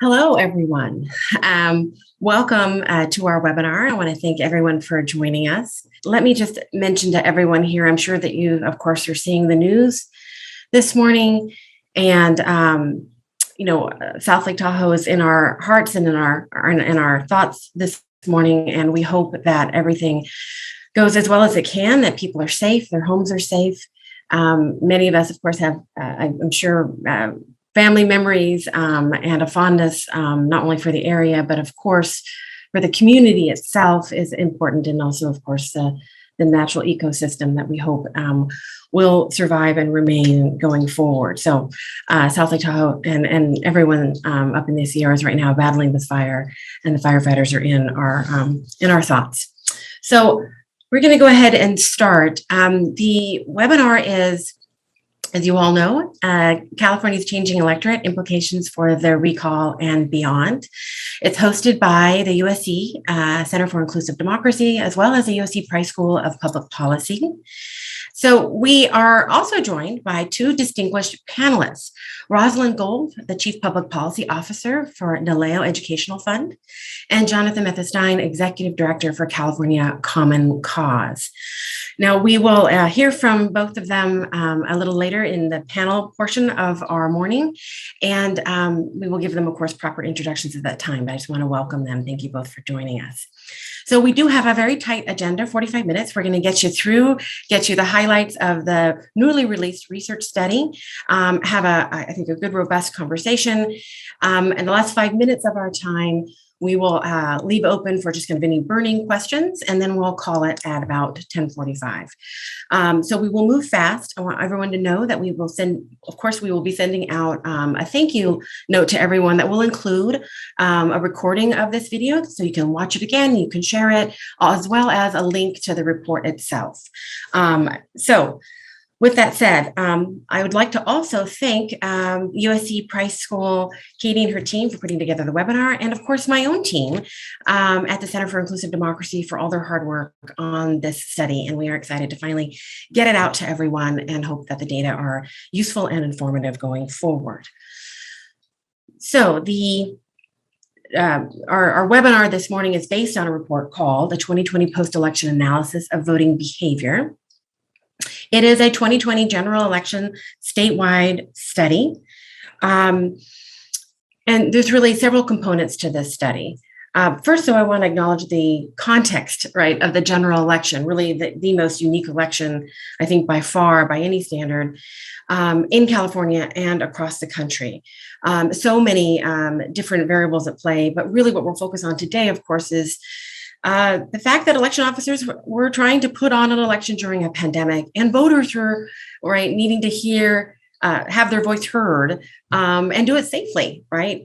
Hello, everyone. Welcome to our webinar. I want to thank everyone for joining us. Let me just mention to everyone here, I'm sure that you, of course, are seeing the news this morning. And, South Lake Tahoe is in our hearts and in our thoughts this morning. And we hope that everything goes as well as it can, that people are safe, their homes are safe. Many of us, of course, have, I'm sure, family memories and a fondness, not only for the area, but of course, for the community itself is important. And also, of course, the natural ecosystem that we hope will survive and remain going forward. So South Lake Tahoe and everyone up in the Sierras right now battling this fire, and the firefighters are in our thoughts. So we're going to go ahead and start. The webinar is, as you all know, California's Changing Electorate, Implications for the Recall and Beyond. It's hosted by the USC Center for Inclusive Democracy, as well as the USC Price School of Public Policy. So we are also joined by two distinguished panelists, Rosalind Gold, the Chief Public Policy Officer for NALEO Educational Fund, and Jonathan Methestein, Executive Director for California Common Cause. Now, we will hear from both of them a little later in the panel portion of our morning, and we will give them, of course, proper introductions at that time, but I just want to welcome them. Thank you both for joining us. So we do have a very tight agenda, 45 minutes. We're going to get you the highlights of the newly released research study, have I think, a good, robust conversation. And the last 5 minutes of our time, we will leave open for just kind of any burning questions, and then we'll call it at about 10:45. So we will move fast. I want everyone to know that we will be sending out a thank you note to everyone that will include a recording of this video, so you can watch it again, you can share it, as well as a link to the report itself. So with that said, I would like to also thank USC Price School, Katie and her team for putting together the webinar, and of course my own team at the Center for Inclusive Democracy for all their hard work on this study. And we are excited to finally get it out to everyone and hope that the data are useful and informative going forward. So our webinar this morning is based on a report called The 2020 Post-Election Analysis of Voting Behavior. It is a 2020 general election statewide study. And there's really several components to this study. First, though, I want to acknowledge the context, right, of the general election, really the most unique election, I think, by far, by any standard, in California and across the country. So many different variables at play, but really what we're focused on today, of course, is the fact that election officers were trying to put on an election during a pandemic, and voters were needing to have their voice heard, and do it safely, right,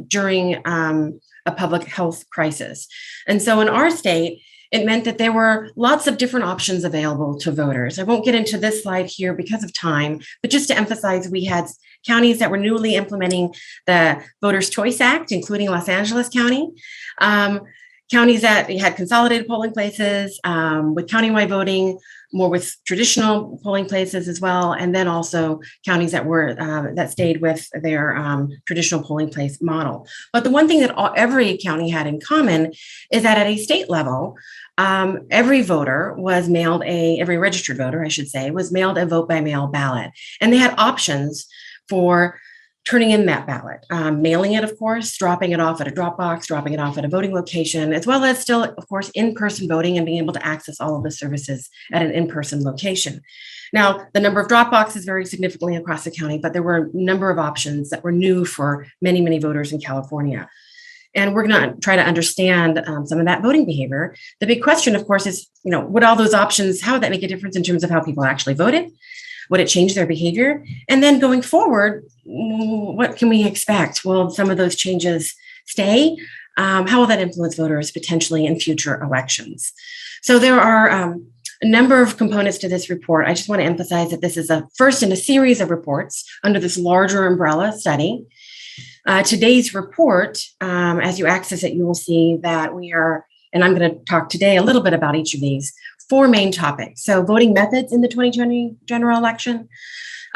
during a public health crisis. And so in our state, it meant that there were lots of different options available to voters. I won't get into this slide here because of time, but just to emphasize, we had counties that were newly implementing the Voters' Choice Act, including Los Angeles County. Counties that had consolidated polling places with countywide voting, more with traditional polling places as well, and then also counties that stayed with their traditional polling place model. But the one thing that every county had in common is that at a state level, every registered voter, I should say, was mailed a vote-by-mail ballot, and they had options for turning in that ballot, mailing it, of course, dropping it off at a drop box, dropping it off at a voting location, as well as still, of course, in-person voting and being able to access all of the services at an in-person location. Now, the number of drop boxes varied significantly across the county, but there were a number of options that were new for many, many voters in California. And we're going to try to understand some of that voting behavior. The big question, of course, is, would all those options, how would that make a difference in terms of how people actually voted? Would it change their behavior? And then going forward, what can we expect? Will some of those changes stay? How will that influence voters potentially in future elections? So there are a number of components to this report. I just want to emphasize that this is a first in a series of reports under this larger umbrella study. Today's report, as you access it, you will see that we are, and I'm going to talk today a little bit about each of these, four main topics. So voting methods in the 2020 general election,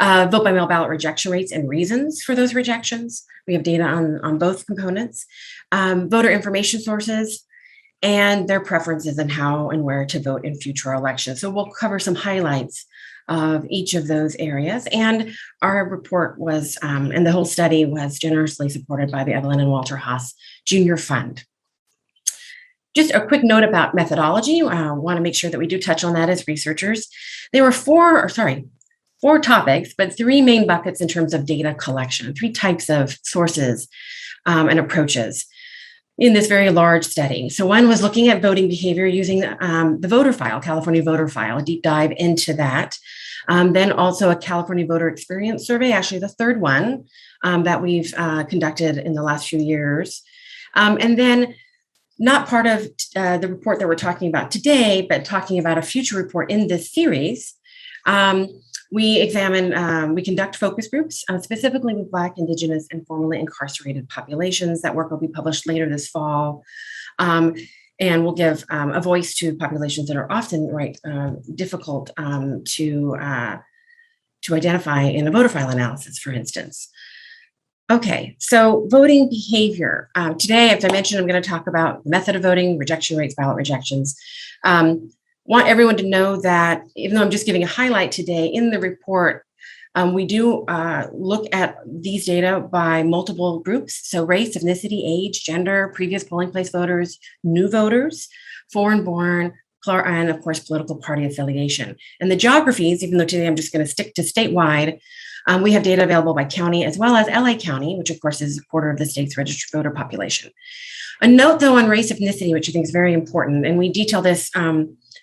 vote by mail ballot rejection rates and reasons for those rejections. We have data on both components, voter information sources, and their preferences and how and where to vote in future elections. So we'll cover some highlights of each of those areas. And our report was, and the whole study was generously supported by the Evelyn and Walter Haas Junior Fund. Just a quick note about methodology. I want to make sure that we do touch on that as researchers. There were four topics, but three main buckets in terms of data collection, three types of sources and approaches in this very large study. So one was looking at voting behavior using the voter file, California voter file, a deep dive into that. Then also a California voter experience survey, actually the third one that we've conducted in the last few years. And then not part of the report that we're talking about today, but talking about a future report in this series. We conduct focus groups, specifically with Black, Indigenous, and formerly incarcerated populations. That work will be published later this fall. And we'll give a voice to populations that are often difficult to identify in a voter file analysis, for instance. Okay, so voting behavior. Today, as I mentioned, I'm going to talk about method of voting, rejection rates, ballot rejections. Want everyone to know that even though I'm just giving a highlight today in the report, we do look at these data by multiple groups. So race, ethnicity, age, gender, previous polling place voters, new voters, foreign born, and of course, political party affiliation. And the geographies, even though today I'm just going to stick to statewide, we have data available by county as well as LA County, which of course is a quarter of the state's registered voter population. A note though on race ethnicity, which I think is very important, and we detail this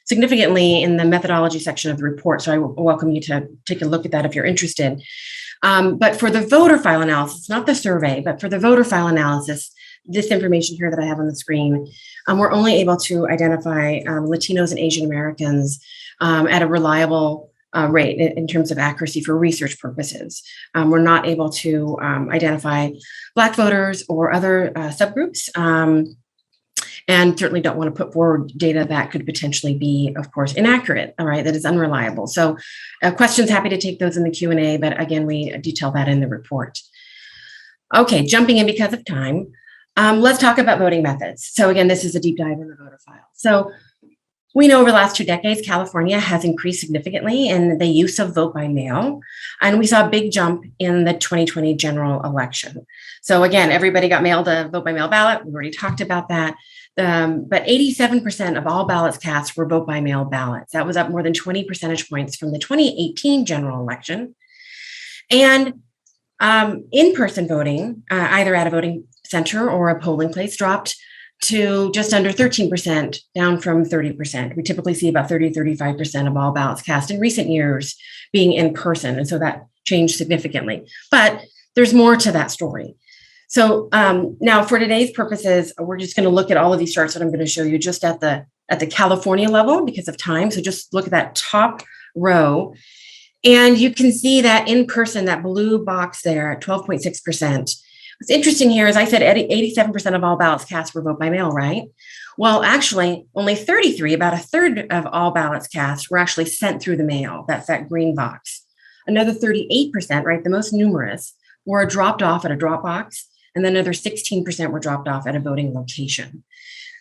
significantly in the methodology section of the report. So I welcome you to take a look at that if you're interested. But for the voter file analysis, not the survey, but for the voter file analysis, this information here that I have on the screen, we're only able to identify Latinos and Asian Americans at a reliable rate in terms of accuracy for research purposes. We're not able to identify Black voters or other subgroups, and certainly don't want to put forward data that could potentially be, of course, inaccurate, all right, that is unreliable. So questions, happy to take those in the Q&A, but again, we detail that in the report. Okay, jumping in because of time, let's talk about voting methods. So again, this is a deep dive in the voter file. So we know over the last 2 decades, California has increased significantly in the use of vote by mail, and we saw a big jump in the 2020 general election. So again, everybody got mailed a vote by mail ballot. We already talked about that. But 87% of all ballots cast were vote by mail ballots. That was up more than 20 percentage points from the 2018 general election. And in-person voting, either at a voting center or a polling place, dropped to just under 13%, down from 30%. We typically see about 30-35% of all ballots cast in recent years being in person. And so that changed significantly. But there's more to that story. So now for today's purposes, we're just going to look at all of these charts that I'm going to show you just at the California level because of time. So just look at that top row. And you can see that in person, that blue box there at 12.6%. What's interesting here is I said 87% of all ballots cast were vote by mail, right? Well, actually, only 33, about a third of all ballots cast were actually sent through the mail. That's that green box. Another 38%, right, the most numerous, were dropped off at a drop box, and then another 16% were dropped off at a voting location.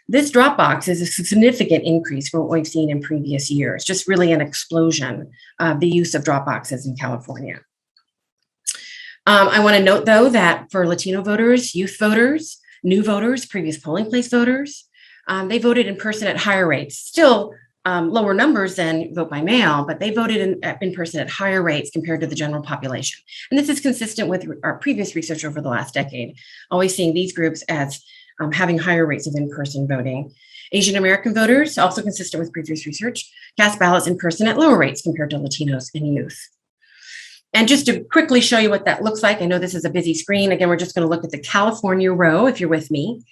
This drop box is a significant increase from what we've seen in previous years, just really an explosion of the use of drop boxes in California. I want to note, though, that for Latino voters, youth voters, new voters, previous polling place voters, they voted in person at higher rates, still lower numbers than vote by mail, but they voted in person at higher rates compared to the general population. And this is consistent with our previous research over the last decade, always seeing these groups as having higher rates of in-person voting. Asian American voters, also consistent with previous research, cast ballots in person at lower rates compared to Latinos and youth. And just to quickly show you what that looks like, I know this is a busy screen. Again, we're just going to look at the California row, if you're with me.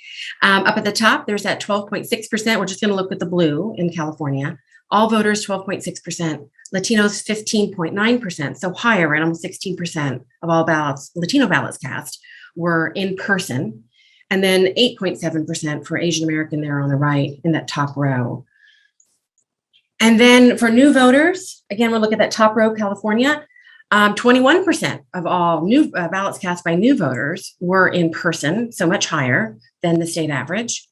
Up at the top, there's that 12.6%. We're just going to look at the blue in California. All voters, 12.6%. Latinos, 15.9%. So higher, right? Almost 16% of all ballots, Latino ballots cast, were in person. And then 8.7% for Asian American there on the right in that top row. And then for new voters, again, we'll look at that top row, California. 21% of all new ballots cast by new voters were in person, so much higher than the state average.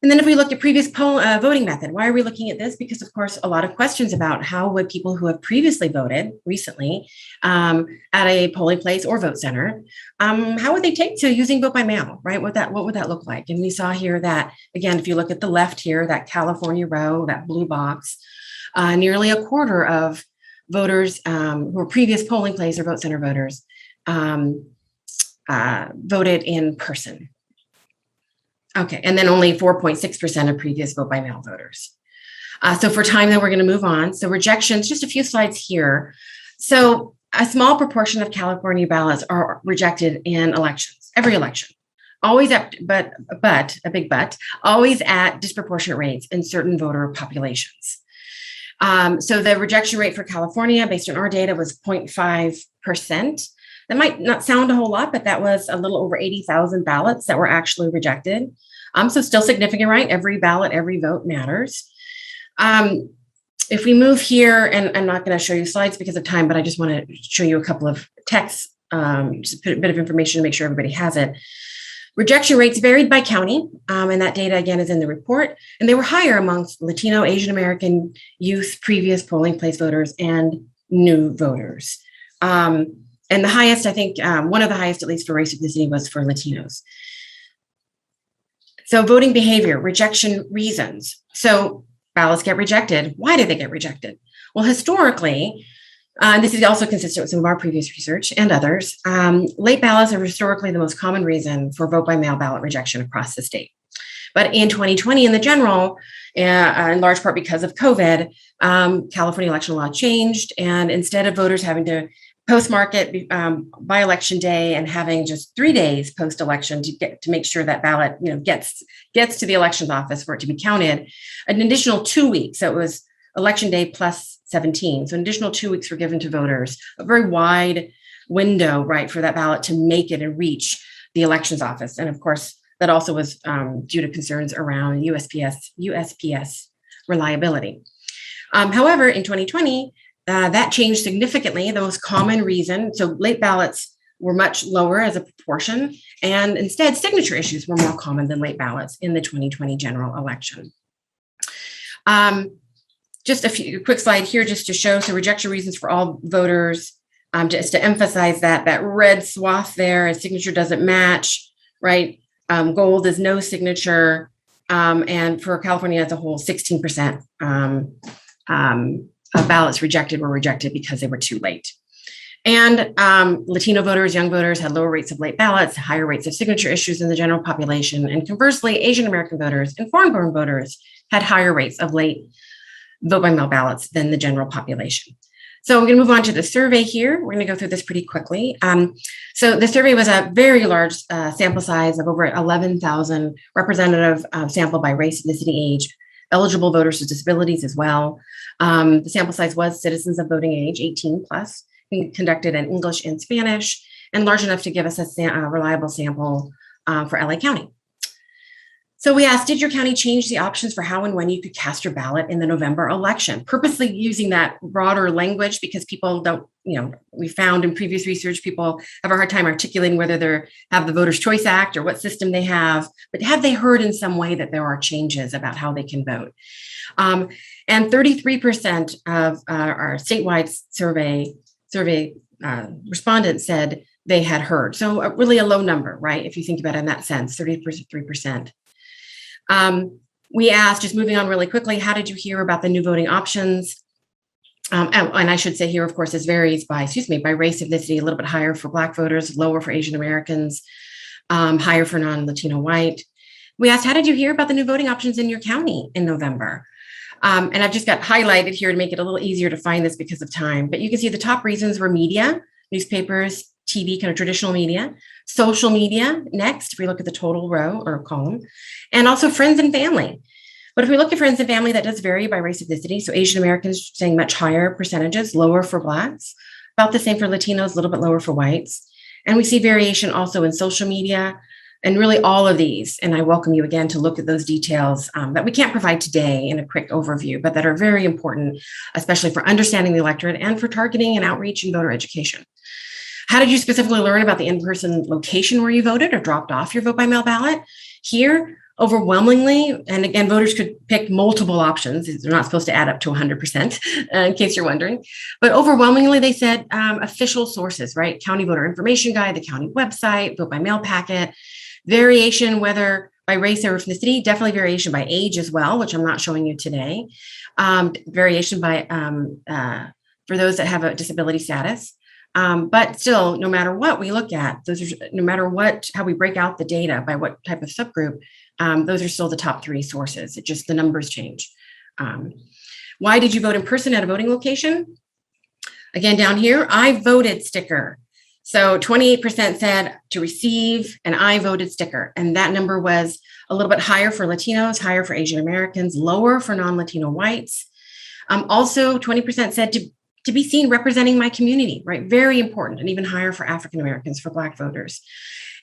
And then if we look at previous voting method, why are we looking at this? Because, of course, a lot of questions about how would people who have previously voted recently at a polling place or vote center, how would they take to using vote by mail, right? What would that look like? And we saw here that, again, if you look at the left here, that California row, that blue box, nearly a quarter of voters who were previous polling place or vote center voters voted in person. Okay, and then only 4.6% of previous vote by mail voters. So for time, then we're going to move on. So rejections, just a few slides here. So a small proportion of California ballots are rejected in elections, every election. Always at, but a big but, always at disproportionate rates in certain voter populations. So the rejection rate for California, based on our data, was 0.5%. That might not sound a whole lot, but that was a little over 80,000 ballots that were actually rejected. So still significant, right? Every ballot, every vote matters. If we move here, and I'm not going to show you slides because of time, but I just want to show you a couple of texts, just a bit of information to make sure everybody has it. Rejection rates varied by county, and that data, again, is in the report. And they were higher amongst Latino, Asian American youth, previous polling place voters, and new voters. And the highest, I think, one of the highest, at least for race ethnicity, was for Latinos. So voting behavior, rejection reasons. So ballots get rejected. Why do they get rejected? Well, historically, this is also consistent with some of our previous research and others, late ballots are historically the most common reason for vote by mail ballot rejection across the state. But in 2020, in the general, in large part because of COVID, California election law changed. And instead of voters having to postmark it by election day and having just 3 days post-election to make sure that ballot gets to the elections office for it to be counted, an additional 2 weeks. So it was election day plus 17. So an additional 2 weeks were given to voters, a very wide window, right, for that ballot to make it and reach the elections office. And of course, that also was due to concerns around USPS reliability. However, in 2020, that changed significantly. The most common reason, so late ballots were much lower as a proportion, and instead signature issues were more common than late ballots in the 2020 general election. Just a quick slide here just to show, so rejection reasons for all voters, just to emphasize that red swath there, a signature doesn't match, right? Gold is no signature, and for California as a whole, 16% ballots rejected were rejected because they were too late. And Latino voters, young voters had lower rates of late ballots, higher rates of signature issues than the general population. And conversely, Asian American voters and foreign-born voters had higher rates of late vote by mail ballots than the general population. So we're going to move on to the survey here. We're going to go through this pretty quickly. So the survey was a very large sample size of over 11,000 representative sample by race, ethnicity, age, eligible voters with disabilities as well. The sample size was citizens of voting age, 18 plus. We conducted in English and Spanish, and large enough to give us a reliable sample for LA County. So we asked, did your county change the options for how and when you could cast your ballot in the November election? Purposely using that broader language because people don't, we found in previous research, people have a hard time articulating whether they have the Voters' Choice Act or what system they have, but have they heard in some way that there are changes about how they can vote? And 33% of our statewide survey respondents said they had heard. So really a low number, right? If you think about it in that sense, 33%. We asked, just moving on really quickly, how did you hear about the new voting options? And I should say here, of course, this varies by race, ethnicity, a little bit higher for Black voters, lower for Asian Americans, higher for non-Latino white. We asked, how did you hear about the new voting options in your county in November? And I've just got highlighted here to make it a little easier to find this because of time. But you can see the top reasons were media, newspapers, TV, kind of traditional media, social media next, if we look at the total row or column, and also friends and family. But if we look at friends and family, that does vary by race ethnicity. So Asian Americans saying much higher percentages, lower for Blacks, about the same for Latinos, a little bit lower for whites. And we see variation also in social media. And really all of these, and I welcome you again to look at those details that we can't provide today in a quick overview, but that are very important, especially for understanding the electorate and for targeting and outreach and voter education. How did you specifically learn about the in-person location where you voted or dropped off your vote by mail ballot? Here, overwhelmingly, and again, voters could pick multiple options. They're not supposed to add up to 100%, in case you're wondering. But overwhelmingly, they said official sources, right? County Voter Information Guide, the county website, vote by mail packet. Variation, whether by race or ethnicity, definitely variation by age as well, which I'm not showing you today. Variation by for those that have a disability status. But still, no matter what we look at, no matter how we break out the data by what type of subgroup, those are still the top three sources. It just the numbers change. Why did you vote in person at a voting location? Again, down here, I voted sticker. So 28% said to receive an I voted sticker. And that number was a little bit higher for Latinos, higher for Asian Americans, lower for non-Latino whites. Also, 20% said to be seen representing my community, right? Very important, and even higher for African Americans, for Black voters.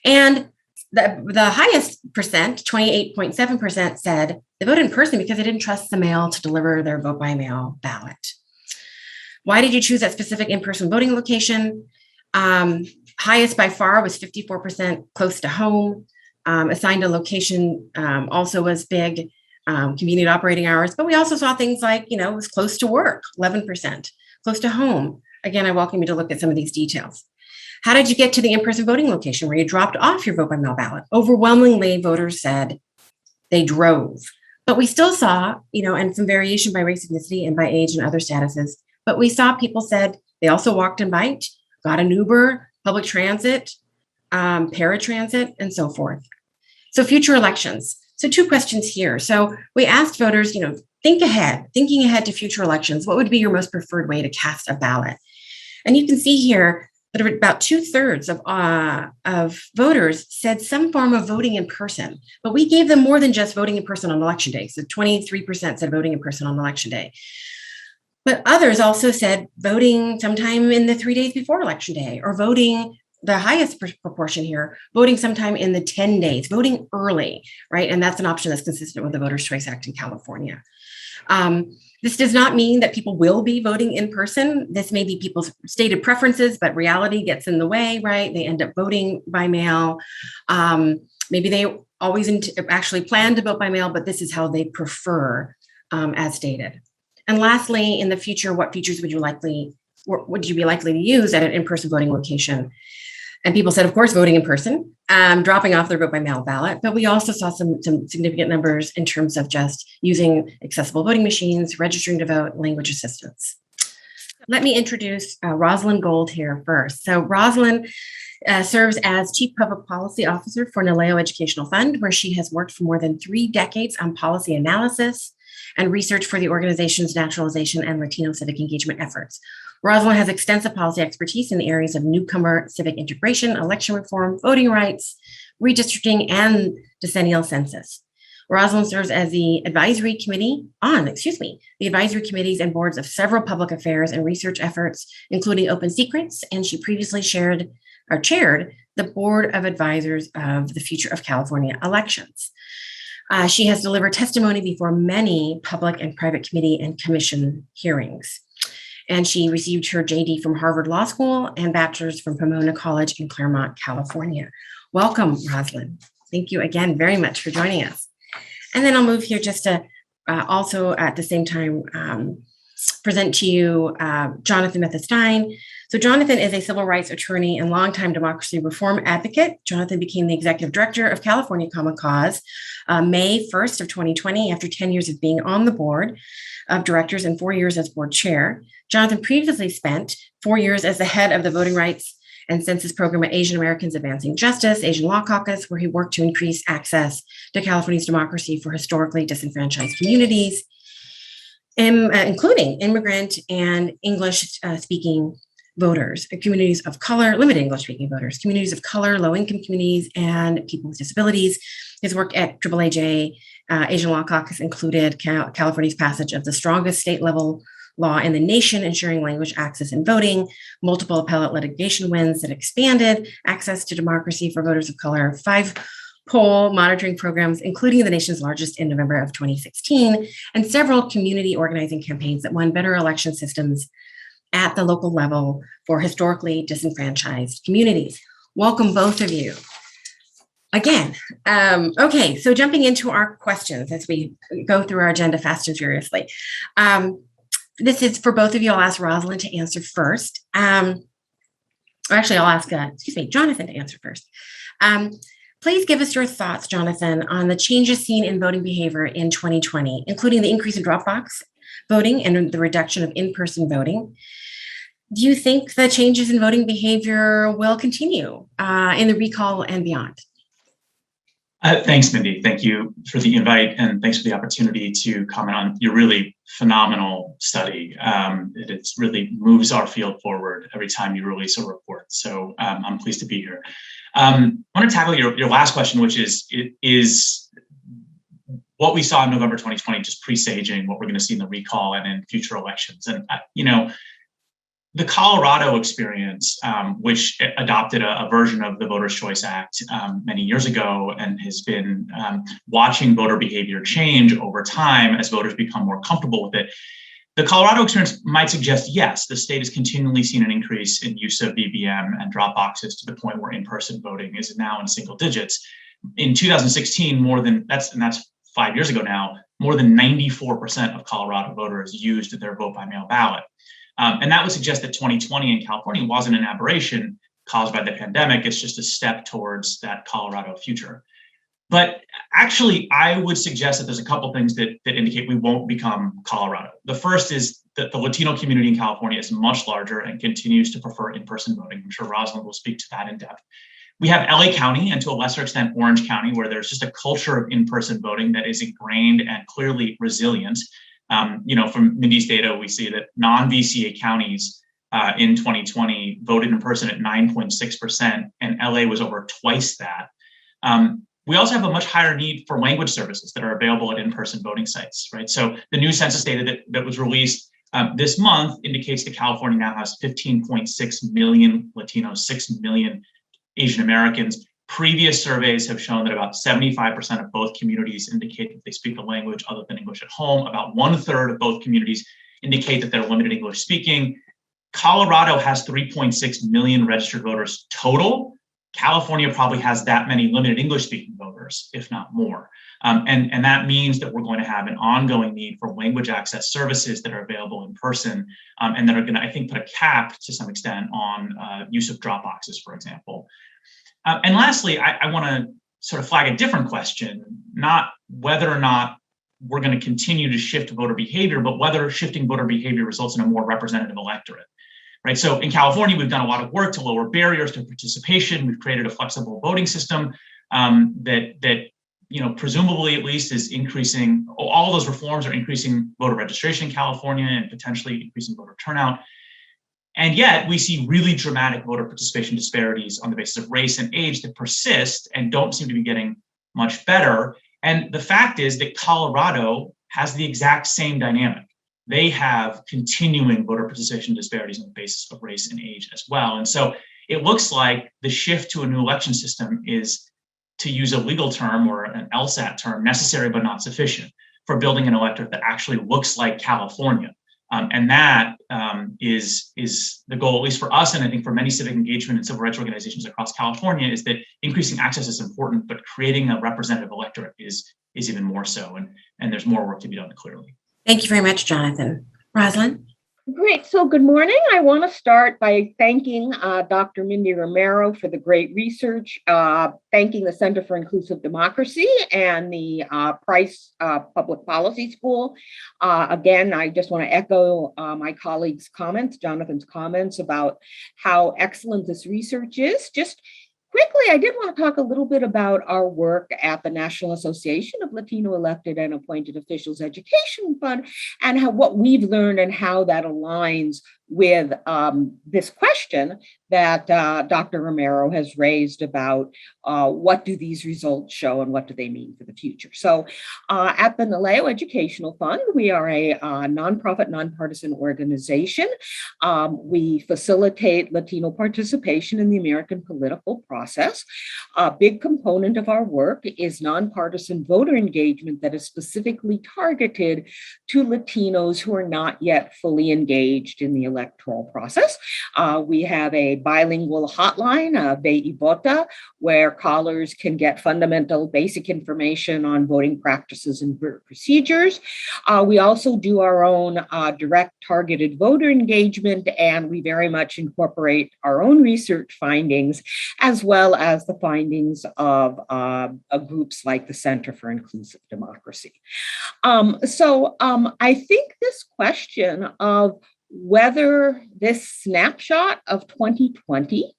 And the highest percent, 28.7%, said they voted in person because they didn't trust the mail to deliver their vote by mail ballot. Why did you choose that specific in-person voting location? Highest by far was 54% close to home. Assigned a location also was big, convenient operating hours, but we also saw things like, it was close to work, 11%, close to home. Again, I welcome you to look at some of these details. How did you get to the in-person voting location where you dropped off your vote by mail ballot? Overwhelmingly, voters said they drove, but we still saw, and some variation by race, ethnicity, and by age and other statuses, but we saw people said they also walked and biked, got an Uber, public transit, paratransit, and so forth. So future elections. So 2 questions here. So we asked voters, thinking ahead to future elections, what would be your most preferred way to cast a ballot? And you can see here that about 2/3 of voters said some form of voting in person, but we gave them more than just voting in person on election day. So 23% said voting in person on election day. But others also said voting sometime in the 3 days before election day, or voting, the highest proportion here, voting sometime in the 10 days, voting early, right? And that's an option that's consistent with the Voters' Choice Act in California. This does not mean that people will be voting in person. This may be people's stated preferences, but reality gets in the way, right? They end up voting by mail. Maybe they always actually plan to vote by mail, but this is how they prefer, as stated. And lastly, in the future, what features would you be likely to use at an in-person voting location? And people said, of course, voting in person, dropping off their vote by mail ballot. But we also saw some significant numbers in terms of just using accessible voting machines, registering to vote, language assistance. Let me introduce Rosalind Gold here first. So Rosalind serves as Chief Public Policy Officer for NALEO Educational Fund, where she has worked for more than 3 decades on policy analysis and research for the organization's naturalization and Latino civic engagement efforts. Rosalind has extensive policy expertise in the areas of newcomer civic integration, election reform, voting rights, redistricting, and decennial census. Rosalind serves as the advisory committees and boards of several public affairs and research efforts, including Open Secrets, and she previously chaired the Board of Advisors of the Future of California Elections. She has delivered testimony before many public and private committee and commission hearings. And she received her JD from Harvard Law School and bachelor's from Pomona College in Claremont, California. Welcome, Rosalind. Thank you again very much for joining us. And then I'll move here just to also at the same time present to you Jonathan Methestein. So Jonathan is a civil rights attorney and longtime democracy reform advocate. Jonathan became the executive director of California Common Cause May 1st of 2020 after 10 years of being on the board of directors and 4 years as board chair. Jonathan previously spent 4 years as the head of the voting rights and census program at Asian Americans Advancing Justice, Asian Law Caucus, where he worked to increase access to California's democracy for historically disenfranchised communities, including immigrant and English-speaking voters, communities of color, limited English-speaking voters, communities of color, low-income communities, and people with disabilities. His work at AAAJ Asian Law Caucus included California's passage of the strongest state-level law in the nation, ensuring language access in voting, multiple appellate litigation wins that expanded access to democracy for voters of color, 5 poll monitoring programs, including the nation's largest in November of 2016, and several community organizing campaigns that won better election systems at the local level for historically disenfranchised communities. Welcome, both of you. Again, okay, so jumping into our questions as we go through our agenda fast and furiously. This is for both of you. I'll ask Rosalind to answer first. Actually, I'll ask, Jonathan to answer first. Please give us your thoughts, Jonathan, on the changes seen in voting behavior in 2020, including the increase in drop box voting and the reduction of in-person voting. Do you think the changes in voting behavior will continue in the recall and beyond? Thanks, Mindy. Thank you for the invite, and thanks for the opportunity to comment on your really phenomenal study. It really moves our field forward every time you release a report. So I'm pleased to be here. I want to tackle your last question, which is what we saw in November 2020, just presaging what we're going to see in the recall and in future elections. And the Colorado experience, which adopted a version of the Voters' Choice Act many years ago and has been watching voter behavior change over time as voters become more comfortable with it. The Colorado experience might suggest, yes, the state has continually seen an increase in use of VBM and drop boxes to the point where in-person voting is now in single digits. In 2016, that's 5 years ago now, more than 94% of Colorado voters used their vote by mail ballot. And that would suggest that 2020 in California wasn't an aberration caused by the pandemic. It's just a step towards that Colorado future. But actually, I would suggest that there's a couple things that indicate we won't become Colorado. The first is that the Latino community in California is much larger and continues to prefer in-person voting. I'm sure Rosalind will speak to that in depth. We have LA County and to a lesser extent Orange County, where there's just a culture of in-person voting that is ingrained and clearly resilient. From Mindy's data, we see that non-VCA counties in 2020 voted in person at 9.6%, and LA was over twice that. We also have a much higher need for language services that are available at in-person voting sites, right? So the new census data that was released this month indicates that California now has 15.6 million Latinos, 6 million Asian Americans. Previous surveys have shown that about 75% of both communities indicate that they speak a language other than English at home. About 1/3 of both communities indicate that they're limited English speaking. Colorado has 3.6 million registered voters total. California probably has that many limited English speaking voters, if not more. And that means that we're going to have an ongoing need for language access services that are available in person and that are going to, I think, put a cap to some extent on use of drop boxes, for example. And lastly, I want to sort of flag a different question, not whether or not we're going to continue to shift voter behavior, but whether shifting voter behavior results in a more representative electorate, right? So in California, we've done a lot of work to lower barriers to participation. We've created a flexible voting system that presumably at least is increasing. All those reforms are increasing voter registration in California and potentially increasing voter turnout. And yet we see really dramatic voter participation disparities on the basis of race and age that persist and don't seem to be getting much better. And the fact is that Colorado has the exact same dynamic. They have continuing voter participation disparities on the basis of race and age as well. And so it looks like the shift to a new election system is, to use a legal term or an LSAT term, necessary but not sufficient for building an electorate that actually looks like California. And that is the goal, at least for us, and I think for many civic engagement and civil rights organizations across California, is that increasing access is important, but creating a representative electorate is even more so. And there's more work to be done, clearly. Thank you very much, Jonathan. Rosalind? Great. So good morning. I want to start by thanking Dr. Mindy Romero for the great research, thanking the Center for Inclusive Democracy and the Price Public Policy School. Again, I just want to echo my colleague's comments, Jonathan's comments about how excellent this research is. Just quickly, I did want to talk a little bit about our work at the National Association of Latino Elected and Appointed Officials Education Fund and what we've learned and how that aligns with this question that Dr. Romero has raised about what do these results show and what do they mean for the future. So at the NALEO Educational Fund, we are a nonprofit, nonpartisan organization. We facilitate Latino participation in the American political process. A big component of our work is nonpartisan voter engagement that is specifically targeted to Latinos who are not yet fully engaged in the electoral process. We have a bilingual hotline, Ve y Vota, where callers can get fundamental basic information on voting practices and procedures. We also do our own direct targeted voter engagement, and we very much incorporate our own research findings, as well as the findings of groups like the Center for Inclusive Democracy. So I think this question of whether this snapshot of 2020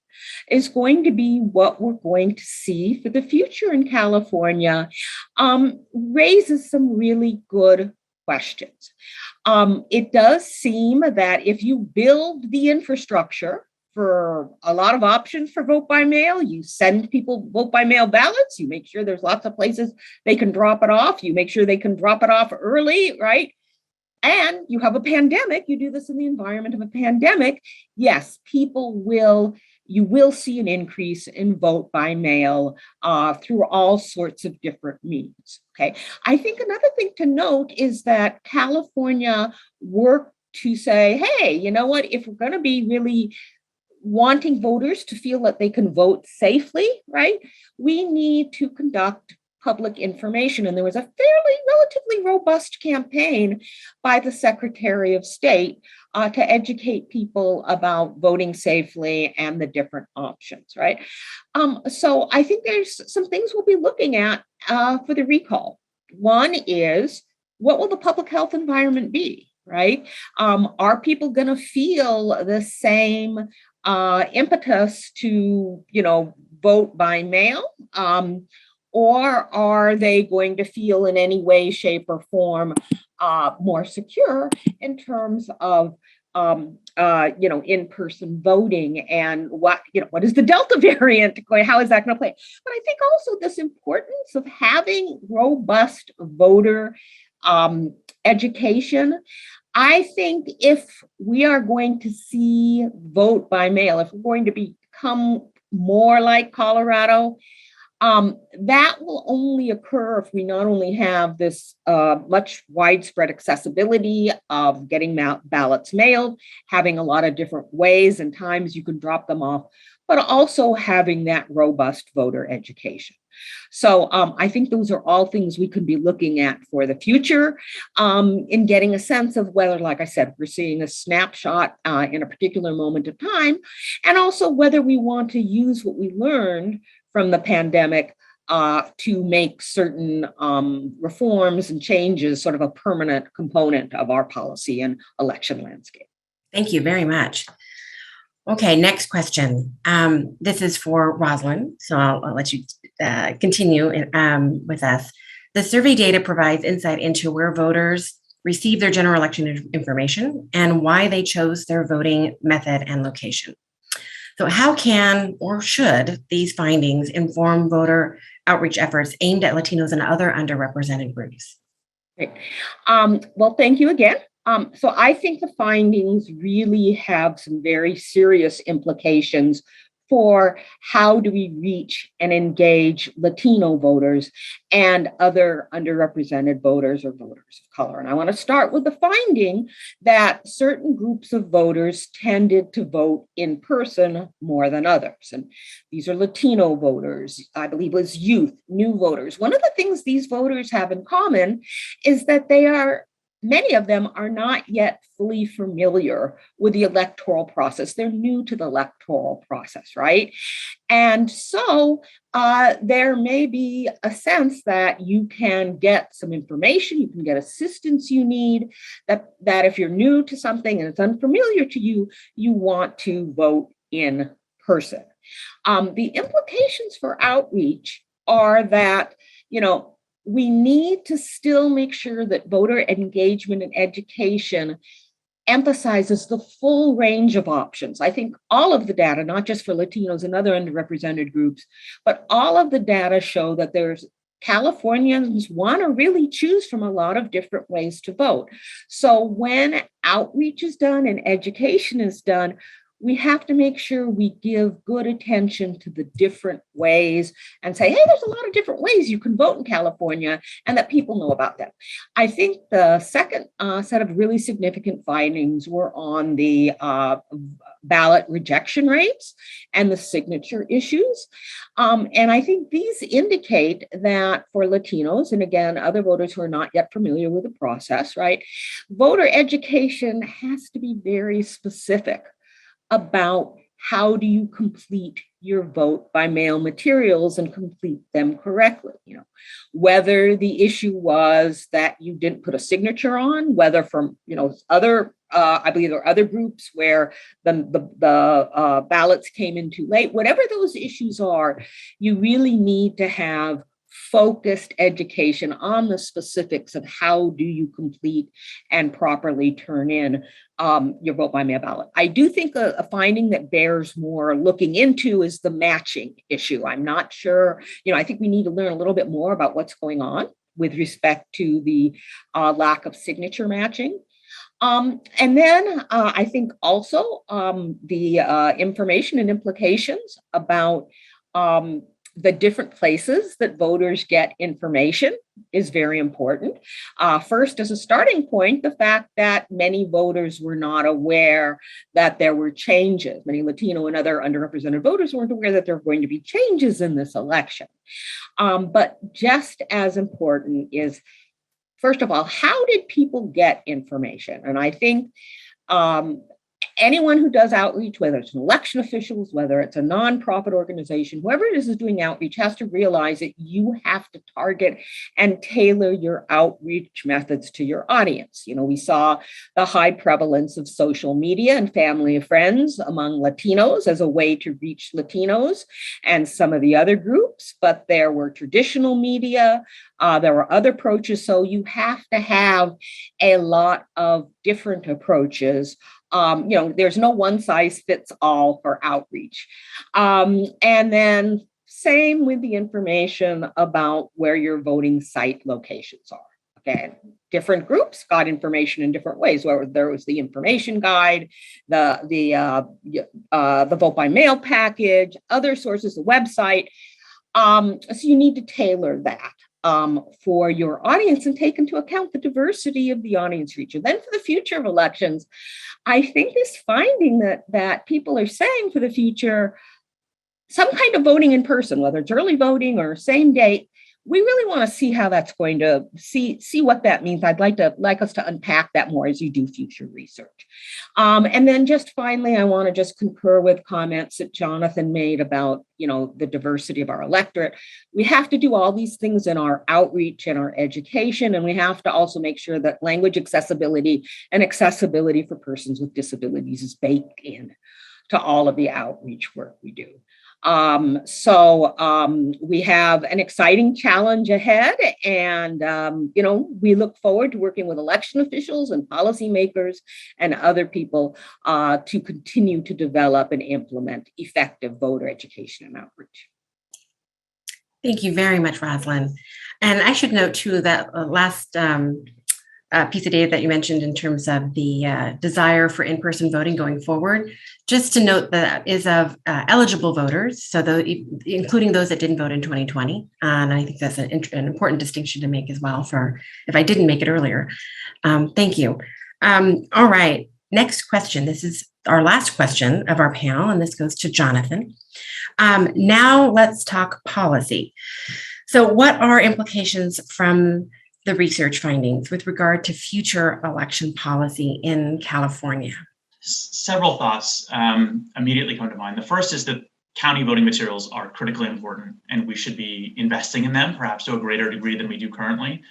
is going to be what we're going to see for the future in California raises some really good questions. It does seem that if you build the infrastructure for a lot of options for vote by mail, you send people vote by mail ballots, you make sure there's lots of places they can drop it off, you make sure they can drop it off early, right? And you have a pandemic, you do this in the environment of a pandemic, yes, you will see an increase in vote by mail through all sorts of different means, okay? I think another thing to note is that California worked to say, hey, you know what, if we're gonna be really wanting voters to feel that they can vote safely, right, we need to conduct public information. And there was a relatively robust campaign by the Secretary of State to educate people about voting safely and the different options, right? So I think there's some things we'll be looking at for the recall. One is, what will the public health environment be, right? Are people going to feel the same impetus to, vote by mail? Or are they going to feel in any way, shape, or form more secure in terms of in-person voting, and what is the Delta variant going? How is that going to play? But I think also this importance of having robust voter education. I think if we are going to see vote by mail, if we're going to become more like Colorado, that will only occur if we not only have this much widespread accessibility of getting ballots mailed, having a lot of different ways and times you can drop them off, but also having that robust voter education. So I think those are all things we could be looking at for the future in getting a sense of whether, like I said, we're seeing a snapshot in a particular moment of time, and also whether we want to use what we learned from the pandemic to make certain reforms and changes sort of a permanent component of our policy and election landscape. Thank you very much. Okay, next question. This is for Rosalind, so I'll let you continue with us. The survey data provides insight into where voters receive their general election information and why they chose their voting method and location. So how can or should these findings inform voter outreach efforts aimed at Latinos and other underrepresented groups? Great. Well, thank you again. So I think the findings really have some very serious implications for how do we reach and engage Latino voters and other underrepresented voters or voters of color. And I want to start with the finding that certain groups of voters tended to vote in person more than others. And these are Latino voters, I believe it was youth, new voters. One of the things these voters have in common is that many of them are not yet fully familiar with the electoral process. They're new to the electoral process, right? And so there may be a sense that you can get some information, you can get assistance you need, that if you're new to something and it's unfamiliar to you, you want to vote in person. The implications for outreach are that, we need to still make sure that voter engagement and education emphasizes the full range of options. I think all of the data, not just for Latinos and other underrepresented groups, but all of the data show that Californians want to really choose from a lot of different ways to vote. So when outreach is done and education is done, we have to make sure we give good attention to the different ways and say, hey, there's a lot of different ways you can vote in California, and that people know about them. I think the second set of really significant findings were on the ballot rejection rates and the signature issues. And I think these indicate that for Latinos, and again, other voters who are not yet familiar with the process, right, voter education has to be very specific about how do you complete your vote by mail materials and complete them correctly. Whether the issue was that you didn't put a signature on, whether from other I believe there are other groups where the ballots came in too late. Whatever those issues are, you really need to have focused education on the specifics of how do you complete and properly turn in your vote by mail ballot. I do think a finding that bears more looking into is the matching issue. I'm not sure, I think we need to learn a little bit more about what's going on with respect to the lack of signature matching. And then I think also the information and implications about the different places that voters get information is very important. First, as a starting point, the fact that many voters were not aware that there were changes. Many Latino and other underrepresented voters weren't aware that there were going to be changes in this election. But just as important is, first of all, how did people get information? And I think anyone who does outreach, whether it's an election officials, whether it's a nonprofit organization, whoever it is doing outreach, has to realize that you have to target and tailor your outreach methods to your audience. We saw the high prevalence of social media and family and friends among Latinos as a way to reach Latinos and some of the other groups, but there were traditional media, there were other approaches. So you have to have a lot of different approaches. There's no one size fits all for outreach. And then same with the information about where your voting site locations are. Okay, different groups got information in different ways. Where there was the information guide, the vote by mail package, other sources, the website. So you need to tailor that for your audience and take into account the diversity of the audience reach. And then for the future of elections, I think this finding that people are saying for the future, some kind of voting in person, whether it's early voting or same date, we really want to see how that's going to see what that means. I'd like us to unpack that more as you do future research. And then just finally, I want to just concur with comments that Jonathan made about, the diversity of our electorate. We have to do all these things in our outreach and our education, and we have to also make sure that language accessibility and accessibility for persons with disabilities is baked in to all of the outreach work we do. So we have an exciting challenge ahead, and we look forward to working with election officials and policymakers and other people to continue to develop and implement effective voter education and outreach. Thank you very much, Rosalind. And I should note too that last piece of data that you mentioned in terms of the desire for in-person voting going forward, just to note that is of eligible voters, so including those that didn't vote in 2020. And I think that's an important distinction to make as well for if I didn't make it earlier. Thank you. All right, next question. This is our last question of our panel, and this goes to Jonathan. Now let's talk policy. So what are implications from the research findings with regard to future election policy in California? Several thoughts immediately come to mind. The first is that county voting materials are critically important, and we should be investing in them, perhaps to a greater degree than we do currently.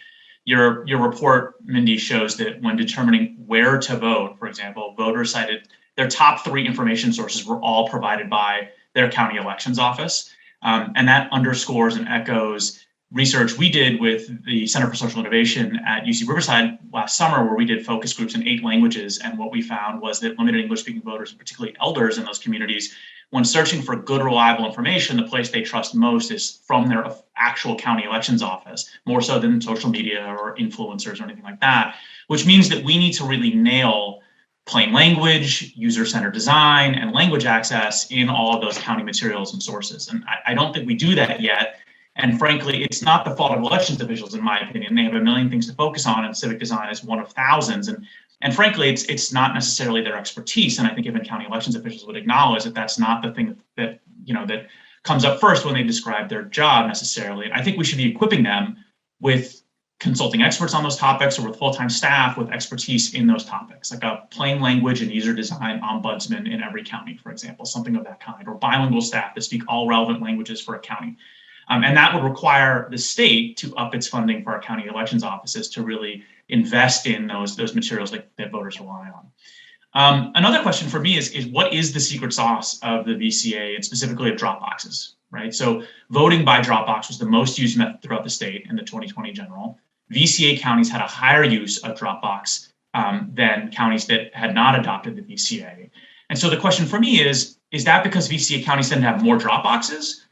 Your report, Mindy, shows that when determining where to vote, for example, voters cited their top 3 information sources were all provided by their county elections office. And that underscores and echoes research we did with the Center for Social Innovation at UC Riverside last summer, where we did focus groups in 8 languages. And what we found was that limited English-speaking voters, and particularly elders in those communities, when searching for good, reliable information, the place they trust most is from their actual county elections office, more so than social media or influencers or anything like that, which means that we need to really nail plain language, user-centered design, and language access in all of those county materials and sources. And I don't think we do that yet. And frankly, it's not the fault of elections officials, in my opinion. They have a million things to focus on, and civic design is one of thousands. And frankly, it's not necessarily their expertise. And I think even county elections officials would acknowledge that that's not the thing that comes up first when they describe their job necessarily. I think we should be equipping them with consulting experts on those topics, or with full-time staff with expertise in those topics, like a plain language and user design ombudsman in every county, for example, something of that kind, or bilingual staff that speak all relevant languages for a county. And that would require the state to up its funding for our county elections offices to really invest in those materials that voters rely on. Another question for me is what is the secret sauce of the VCA, and specifically of drop boxes, right? So voting by drop box was the most used method throughout the state in the 2020 general. VCA counties had a higher use of drop box than counties that had not adopted the VCA. And so the question for me is that because VCA counties tend to have more drop boxes,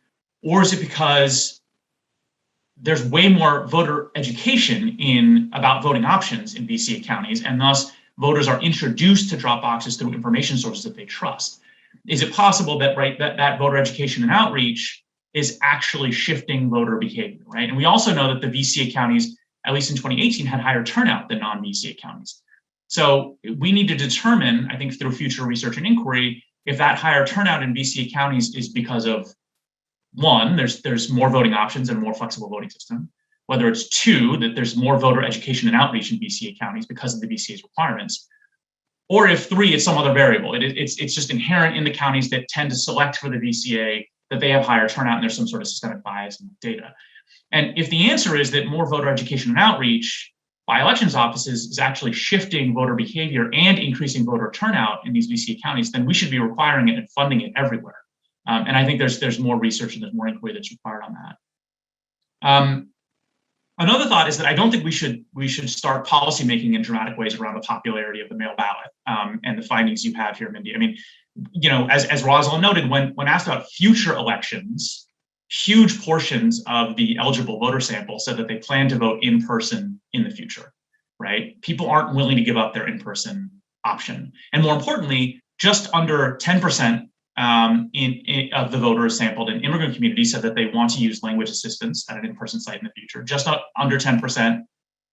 or is it because there's way more voter education about voting options in VCA counties, and thus voters are introduced to drop boxes through information sources that they trust? Is it possible that that voter education and outreach is actually shifting voter behavior, right? And we also know that the VCA counties, at least in 2018, had higher turnout than non-VCA counties. So we need to determine, I think, through future research and inquiry, if that higher turnout in VCA counties is because of, one, there's more voting options and more flexible voting system, whether it's two, that there's more voter education and outreach in VCA counties because of the VCA's requirements, or if three, it's some other variable. It's just inherent in the counties that tend to select for the VCA that they have higher turnout and there's some sort of systemic bias in the data. And if the answer is that more voter education and outreach by elections offices is actually shifting voter behavior and increasing voter turnout in these VCA counties, then we should be requiring it and funding it everywhere. And I think there's more research and there's more inquiry that's required on that. Another thought is that I don't think we should start policymaking in dramatic ways around the popularity of the mail ballot and the findings you have here, Mindy. I mean, as Rosalind noted, when asked about future elections, huge portions of the eligible voter sample said that they plan to vote in person in the future, right? People aren't willing to give up their in-person option. And more importantly, just under 10% of the voters sampled in immigrant communities said that they want to use language assistance at an in-person site in the future. Just under 10%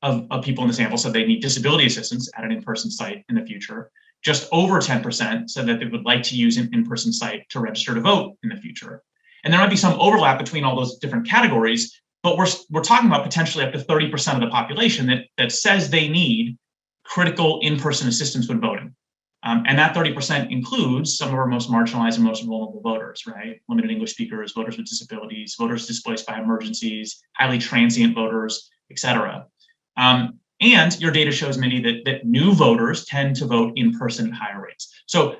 of people in the sample said they need disability assistance at an in-person site in the future. Just over 10% said that they would like to use an in-person site to register to vote in the future. And there might be some overlap between all those different categories, but we're talking about potentially up to 30% of the population that says they need critical in-person assistance when voting. And that 30% includes some of our most marginalized and most vulnerable voters, right? Limited English speakers, voters with disabilities, voters displaced by emergencies, highly transient voters, et cetera. And your data shows, Mindy, that new voters tend to vote in person at higher rates. So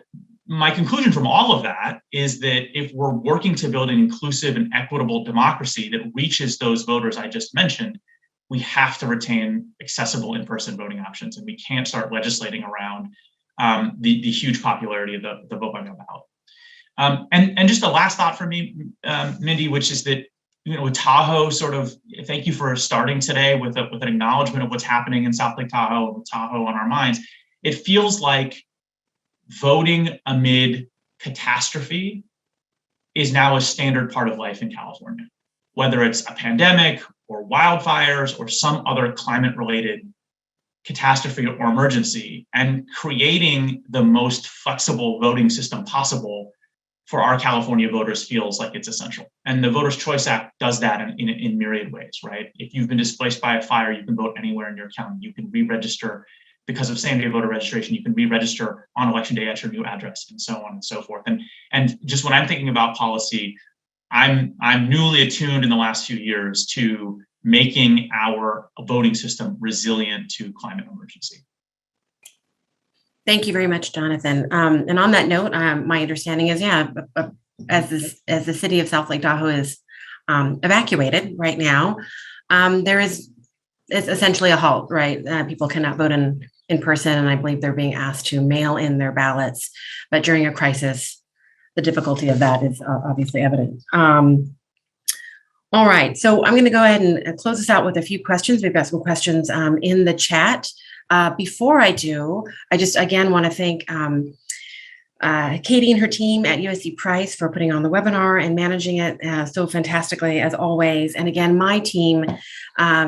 my conclusion from all of that is that if we're working to build an inclusive and equitable democracy that reaches those voters I just mentioned, we have to retain accessible in-person voting options, and we can't start legislating around the huge popularity of the vote by mail ballot. And just the last thought for me, Mindy, which is that, with Tahoe thank you for starting today with an acknowledgement of what's happening in South Lake Tahoe, and with Tahoe on our minds. It feels like voting amid catastrophe is now a standard part of life in California, whether it's a pandemic or wildfires or some other climate-related catastrophe or emergency, and creating the most flexible voting system possible for our California voters feels like it's essential. And the Voters' Choice Act does that in myriad ways, right? If you've been displaced by a fire, you can vote anywhere in your county. You can re-register because of same-day voter registration. You can re-register on election day at your new address, and so on and so forth. And just when I'm thinking about policy, I'm newly attuned in the last few years to making our voting system resilient to climate emergency. Thank you very much, Jonathan. And on that note, my understanding is, as the city of South Lake Tahoe is evacuated right now, it's essentially a halt, right? People cannot vote in person, and I believe they're being asked to mail in their ballots. But during a crisis, the difficulty of that is obviously evident. All right, so I'm going to go ahead and close this out with a few questions. We've got some questions in the chat. Before I do, I just again want to thank Katie and her team at USC Price for putting on the webinar and managing it so fantastically as always. And again, my team,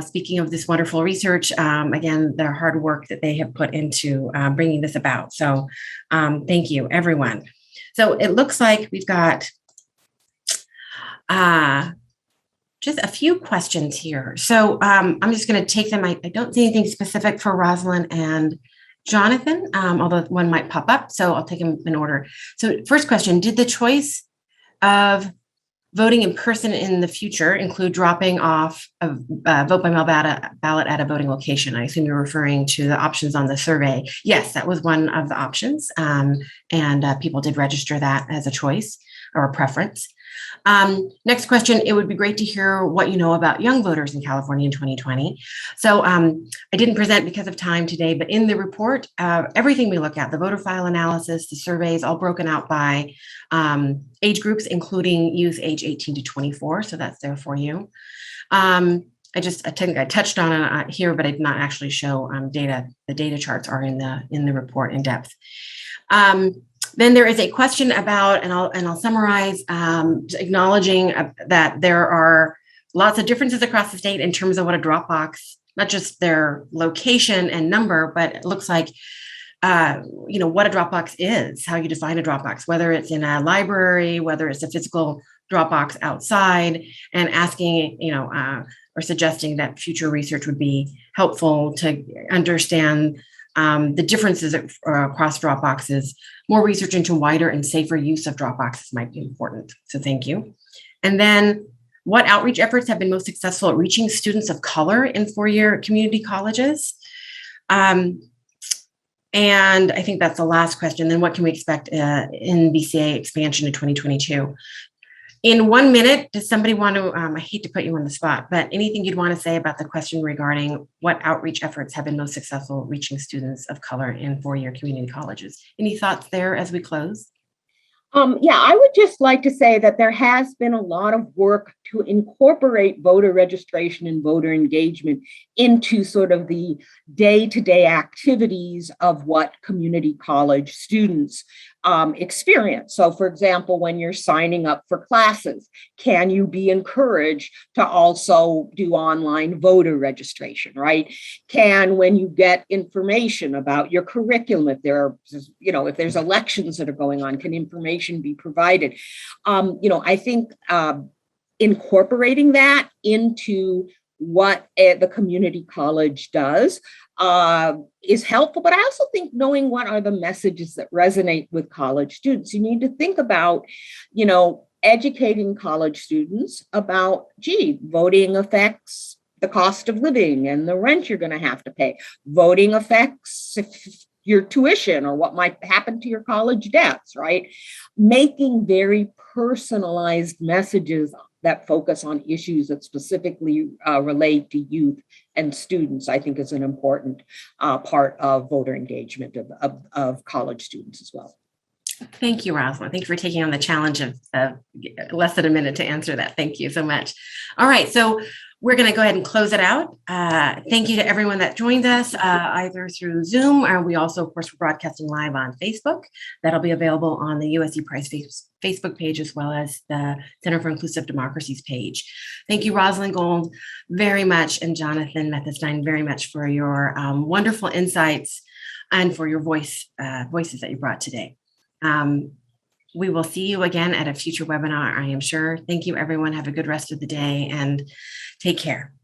speaking of this wonderful research, again, their hard work that they have put into bringing this about. So thank you, everyone. So it looks like we've got just a few questions here. So I'm just going to take them. I don't see anything specific for Rosalind and Jonathan, although one might pop up. So I'll take them in order. So first question, did the choice of voting in person in the future include dropping off a vote by mail ballot at a voting location? I assume you're referring to the options on the survey. Yes, that was one of the options. And people did register that as a choice or a preference. Next question, it would be great to hear what you know about young voters in California in 2020. So I didn't present because of time today, but in the report, everything we look at, the voter file analysis, the surveys, all broken out by age groups, including youth age 18 to 24. So that's there for you. I think I touched on it here, but I did not actually show data. The data charts are in the report in depth. Then there is a question about, and I'll summarize, acknowledging that there are lots of differences across the state in terms of what a drop box, not just their location and number, but it looks like, what a drop box is, how you define a drop box, whether it's in a library, whether it's a physical drop box outside, and asking, or suggesting that future research would be helpful to understand the differences across drop boxes. More research into wider and safer use of drop boxes might be important. So thank you. And then what outreach efforts have been most successful at reaching students of color in four-year community colleges? And I think that's the last question. Then what can we expect in BCA expansion in 2022? In 1 minute, does somebody want to, I hate to put you on the spot, but anything you'd want to say about the question regarding what outreach efforts have been most successful reaching students of color in four-year community colleges? Any thoughts there as we close? I would just like to say that there has been a lot of work to incorporate voter registration and voter engagement into sort of the day-to-day activities of what community college students experience. So, for example, when you're signing up for classes, can you be encouraged to also do online voter registration, right? When you get information about your curriculum, if if there's elections that are going on, can information be provided? I think incorporating that into what the community college does is helpful, but I also think knowing what are the messages that resonate with college students. You need to think about, educating college students about, voting affects the cost of living and the rent you're going to have to pay. Voting affects your tuition or what might happen to your college debts, right? Making very personalized messages that focus on issues that specifically relate to youth and students, I think is an important part of voter engagement of college students as well. Thank you, Rosalind. Thank you for taking on the challenge of less than a minute to answer that. Thank you so much. All right, so we're going to go ahead and close it out. Thank you to everyone that joined us, either through Zoom, or we also, of course, we're broadcasting live on Facebook. That'll be available on the USC Price Facebook page, as well as the Center for Inclusive Democracies page. Thank you, Rosalind Gold, very much, and Jonathan Methestein, very much for your wonderful insights and for your voices that you brought today. We will see you again at a future webinar, I am sure. Thank you, everyone. Have a good rest of the day and take care.